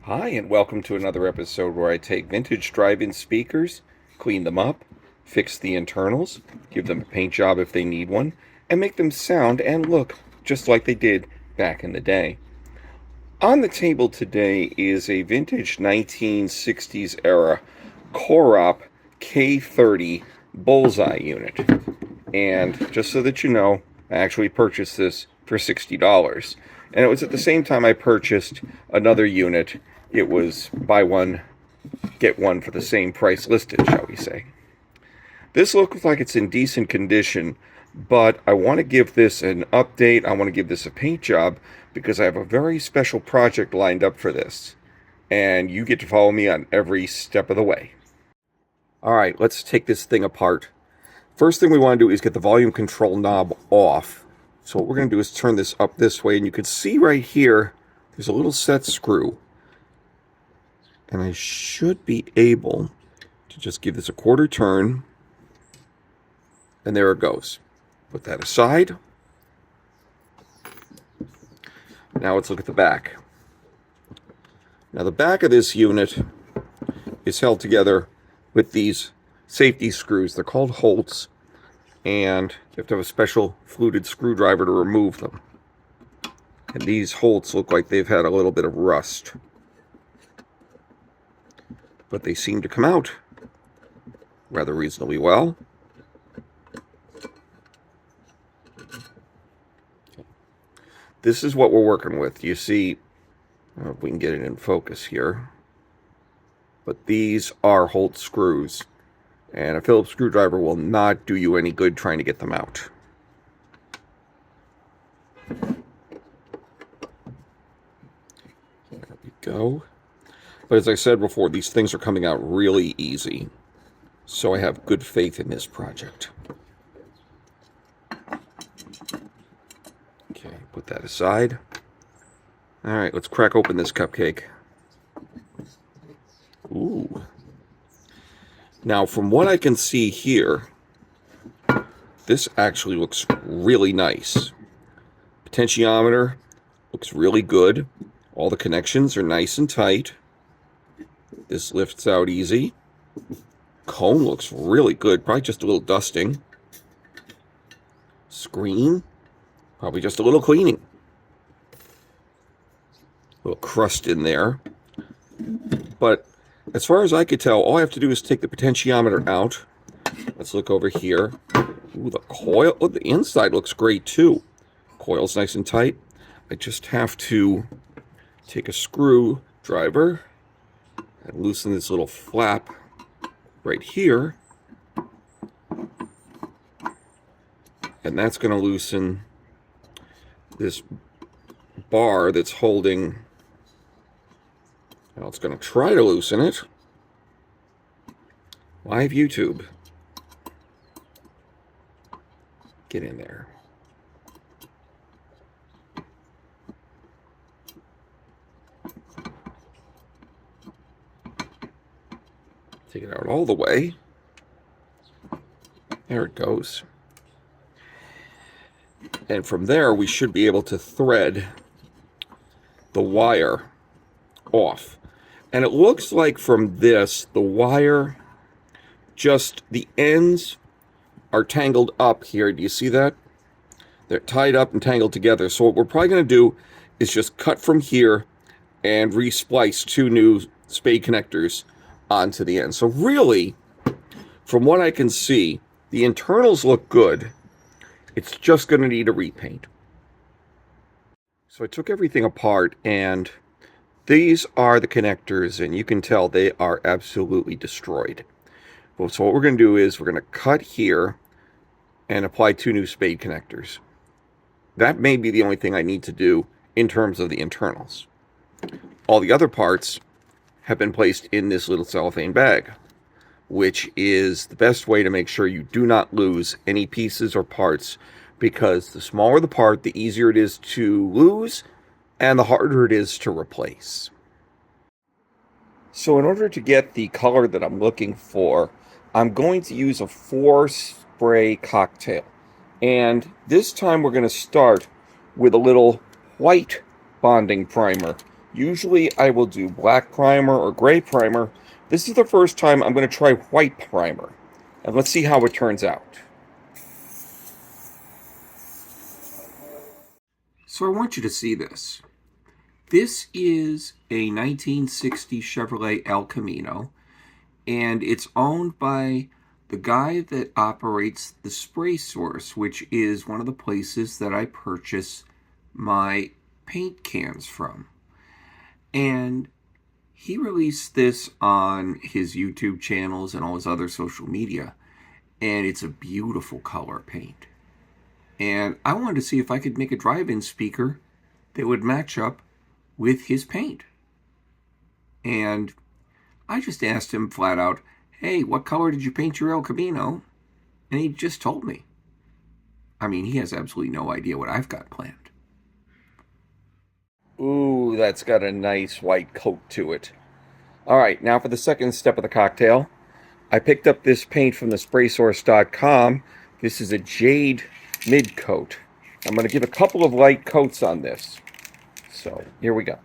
Hi, and welcome to another episode where I take vintage drive-in speakers, clean them up, fix the internals, give them a paint job if they need one, and make them sound and look just like they did back in the day. On the table today is a vintage 1960s era Corop K30 Bullseye unit. And just so that you know, I actually purchased this for $60. And it was at the same time I purchased another unit. It was buy one, get one for the same price listed, shall we say. This looks like it's in decent condition, but I want to give this an update. I want to give this a paint job because I have a very special project lined up for this. And you get to follow me on every step of the way. Alright, let's take this thing apart. First thing we want to do is get the volume control knob off. So what we're going to do is turn this up this way, and you can see right here, there's a little set screw. And I should be able to just give this a quarter turn, and there it goes. Put that aside. Now let's look at the back. Now the back of this unit is held together with these safety screws. They're called Holts, and you have to have a special fluted screwdriver to remove them. And these Holts look like they've had a little bit of rust, but they seem to come out rather reasonably well. This is what we're working with. You see, I don't know if we can get it in focus here, but these are Holt screws, and a Phillips screwdriver will not do you any good trying to get them out. There we go. But as I said before, these things are coming out really easy, so I have good faith in this project. Okay, put that aside. Alright, let's crack open this cupcake. Ooh. Now, from what I can see here, this actually looks really nice. Potentiometer looks really good. All the connections are nice and tight. This lifts out easy. Cone looks really good. Probably just a little dusting. Screen, probably just a little cleaning. A little crust in there. But as far as I could tell, all I have to do is take the potentiometer out. Let's look over here. Ooh, the coil. Oh, the inside looks great too. Coil's nice and tight. I just have to take a screwdriver and loosen this little flap right here. And that's going to loosen this bar that's holding. Well, it's going to try to loosen it. Live YouTube. Get in there. Take it out all the way. There it goes. And from there, we should be able to thread the wire off. And it looks like from this, the wire, just the ends are tangled up here. Do you see that? They're tied up and tangled together. So what we're probably going to do is just cut from here and re-splice two new spade connectors onto the end. So really, from what I can see, the internals look good. It's just going to need a repaint. So I took everything apart, and these are the connectors, and you can tell they are absolutely destroyed. Well, so what we're going to do is we're going to cut here and apply two new spade connectors. That may be the only thing I need to do in terms of the internals. All the other parts have been placed in this little cellophane bag, which is the best way to make sure you do not lose any pieces or parts, because the smaller the part, the easier it is to lose and the harder it is to replace. So in order to get the color that I'm looking for, I'm going to use a 4-spray cocktail. And this time we're going to start with a little white bonding primer Usually I will do black primer or gray primer. This is the first time I'm going to try white primer. And let's see how it turns out. So I want you to see this. This is a 1960 Chevrolet El Camino, and it's owned by the guy that operates the Spray Source, which is one of the places that I purchase my paint cans from. And he released this on his YouTube channels and all his other social media, and it's a beautiful color paint. And I wanted to see if I could make a drive-in speaker that would match up with his paint. And I just asked him flat out, hey, what color did you paint your El Camino? And he just told me. I mean, he has absolutely no idea what I've got planned. Ooh, that's got a nice white coat to it. All right, now for the second step of the cocktail. I picked up this paint from the spraysource.com. This is a jade mid coat. I'm going to give a couple of light coats on this. So, here we go.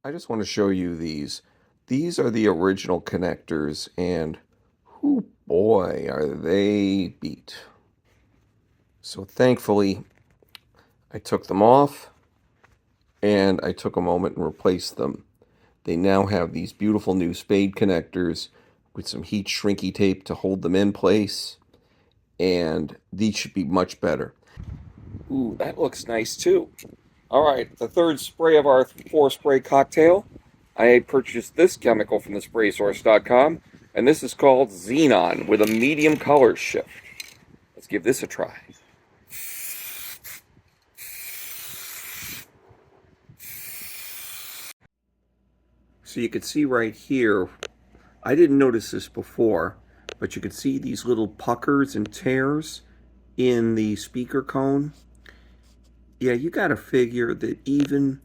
I just want to show you these. These are the original connectors, and oh boy, are they beat. So thankfully, I took them off, and I took a moment and replaced them. They now have these beautiful new spade connectors with some heat shrinky tape to hold them in place, and these should be much better. Ooh, that looks nice too. All right, the third spray of our 4-spray cocktail. I purchased this chemical from the spraysource.com, and this is called Xenon with a medium color shift. Let's give this a try. So you can see right here, I didn't notice this before, but you can see these little puckers and tears in the speaker cone. Yeah, you got to figure that even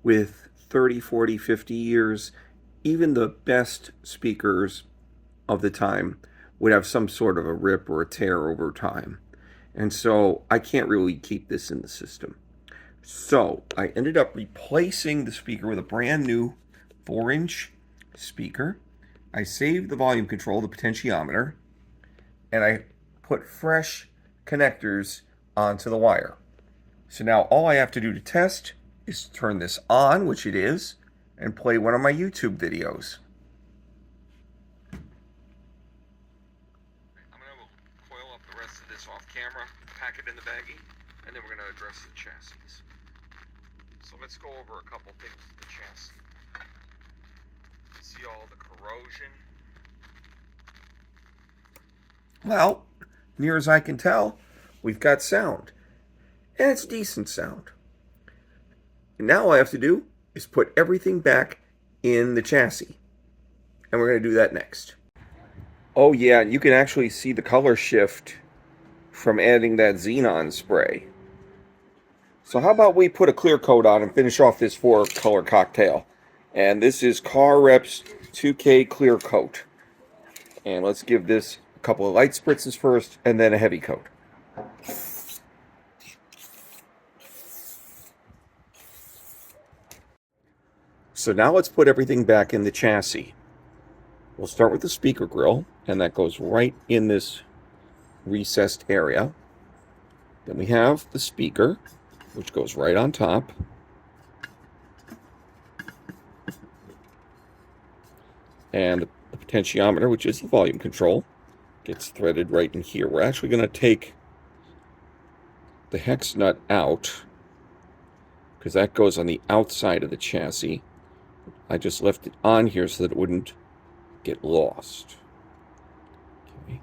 with 30, 40, 50 years, even the best speakers of the time would have some sort of a rip or a tear over time. And so I can't really keep this in the system. So I ended up replacing the speaker with a brand new 4-inch speaker. I saved the volume control, the potentiometer, and I put fresh connectors onto the wire. So now all I have to do to test is turn this on, which it is, and play one of my YouTube videos. I'm going to coil up the rest of this off camera, pack it in the baggie, and then we're going to address the chassis. So let's go over a couple things with the chassis. See all the corrosion. Well, near as I can tell, we've got sound. And it's decent sound. And now all I have to do is put everything back in the chassis. And we're going to do that next. Oh yeah, you can actually see the color shift from adding that Xenon spray. So how about we put a clear coat on and finish off this 4-color cocktail. And this is Car Rep's 2K Clear Coat. And let's give this a couple of light spritzes first, and then a heavy coat. So now let's put everything back in the chassis. We'll start with the speaker grill, and that goes right in this recessed area. Then we have the speaker, which goes right on top. And the potentiometer, which is the volume control, gets threaded right in here. We're actually going to take the hex nut out, because that goes on the outside of the chassis. I just left it on here so that it wouldn't get lost. Okay.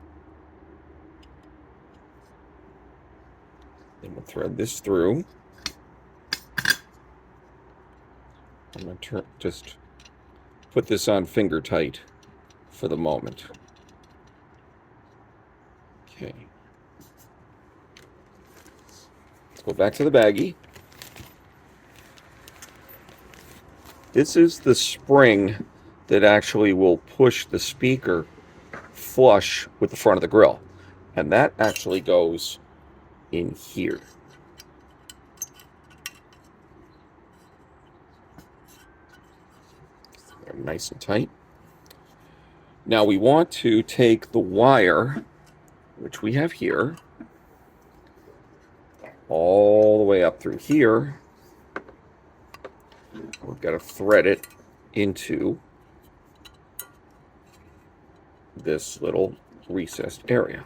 Then we'll thread this through. I'm going to just put this on finger tight for the moment. Okay. Let's go back to the baggie. This is the spring that actually will push the speaker flush with the front of the grill. And that actually goes in here. They're nice and tight. Now we want to take the wire, which we have here, all the way up through here. We've got to thread it into this little recessed area.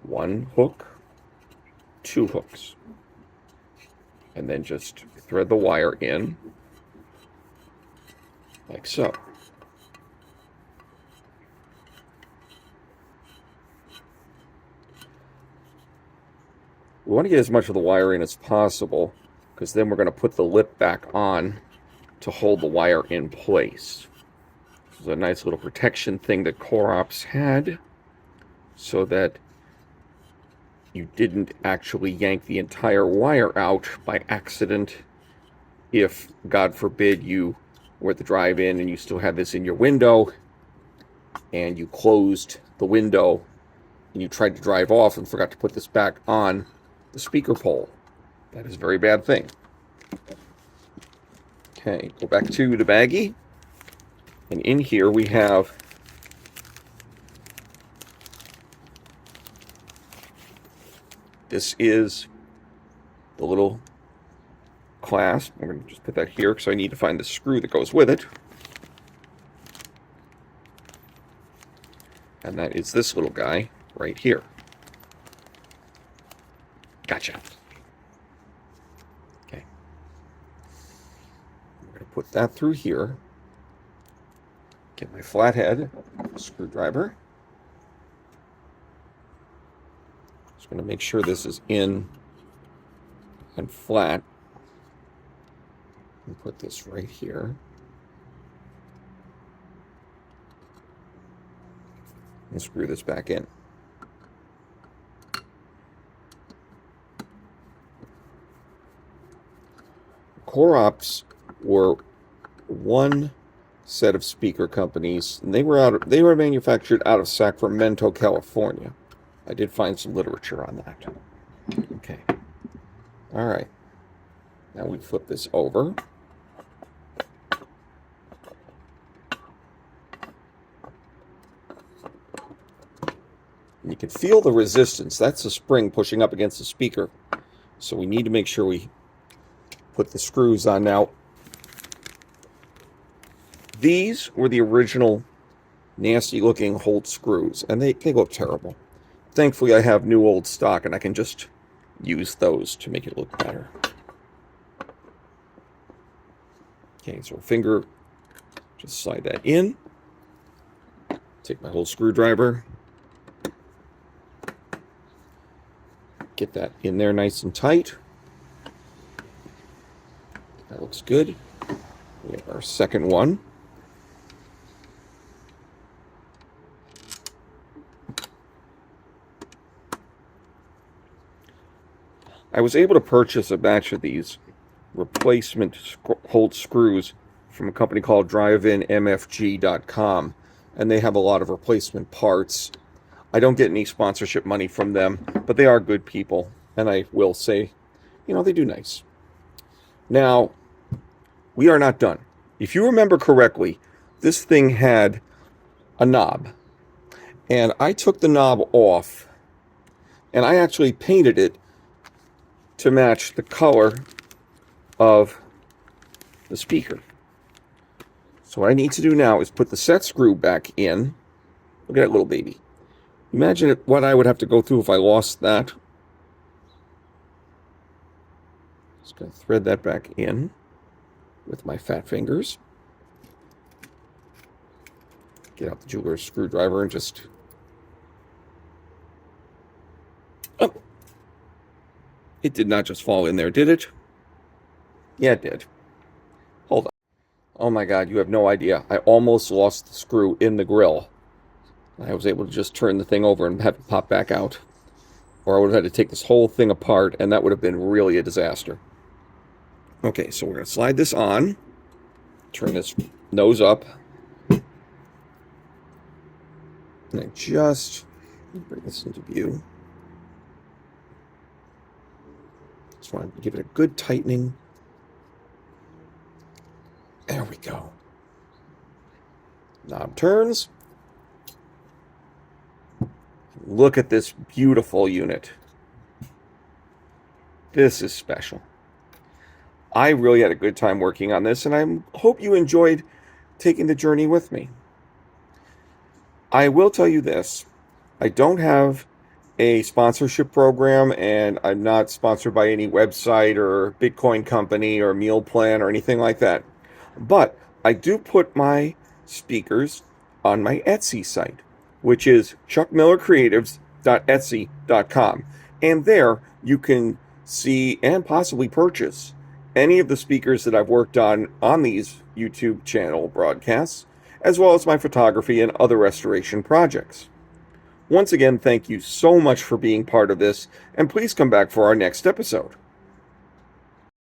One hook, two hooks. And then just thread the wire in like so. We want to get as much of the wire in as possible, because then we're going to put the lip back on to hold the wire in place. This is a nice little protection thing that Clorox had, so that you didn't actually yank the entire wire out by accident if, God forbid, you were at the drive-in and you still had this in your window and you closed the window and you tried to drive off and forgot to put this back on the speaker pole. That is a very bad thing. Okay, go back to the baggie. And in here we have this is the little clasp. I'm going to just put that here because I need to find the screw that goes with it. And that is this little guy right here. Gotcha. Okay. I'm going to put that through here. Get my flathead screwdriver. Just going to make sure this is in and flat. And put this right here. And screw this back in. Clorox were one set of speaker companies, and they were manufactured out of Sacramento, California. I did find some literature on that. Okay. All right. Now we flip this over. And you can feel the resistance. That's the spring pushing up against the speaker. So we need to make sure we put the screws on. Now, these were the original nasty looking Holt screws, and they look terrible. Thankfully, I have new old stock, and I can just use those to make it look better. Okay, so finger, just slide that in. Take my whole screwdriver. Get that in there nice and tight. That looks good. We have our second one. I was able to purchase a batch of these replacement Holt screws from a company called driveinmfg.com, and they have a lot of replacement parts. I don't get any sponsorship money from them, but they are good people, and I will say, you know, they do nice. Now, we are not done. If you remember correctly, this thing had a knob, and I took the knob off, and I actually painted it to match the color of the speaker. So what I need to do now is put the set screw back in. Look at that little baby. Imagine what I would have to go through if I lost that. Just going to thread that back in with my fat fingers. Get out the jeweler's screwdriver and just... Oh! It did not just fall in there, did it? Yeah, it did. Hold on. Oh my God, you have no idea. I almost lost the screw in the grill. I was able to just turn the thing over and have it pop back out. Or I would have had to take this whole thing apart, and that would have been really a disaster. Okay, so we're going to slide this on. Turn this nose up. And I just Bring this into view. Just want to give it a good tightening. There we go. Knob turns. Look at this beautiful unit. This is special. I really had a good time working on this, and I hope you enjoyed taking the journey with me. I will tell you this. I don't have a sponsorship program, and I'm not sponsored by any website or Bitcoin company or meal plan or anything like that. But I do put my speakers on my Etsy site, which is chuckmillercreatives.etsy.com. And there you can see and possibly purchase any of the speakers that I've worked on these YouTube channel broadcasts, as well as my photography and other restoration projects. Once again, thank you so much for being part of this, and please come back for our next episode.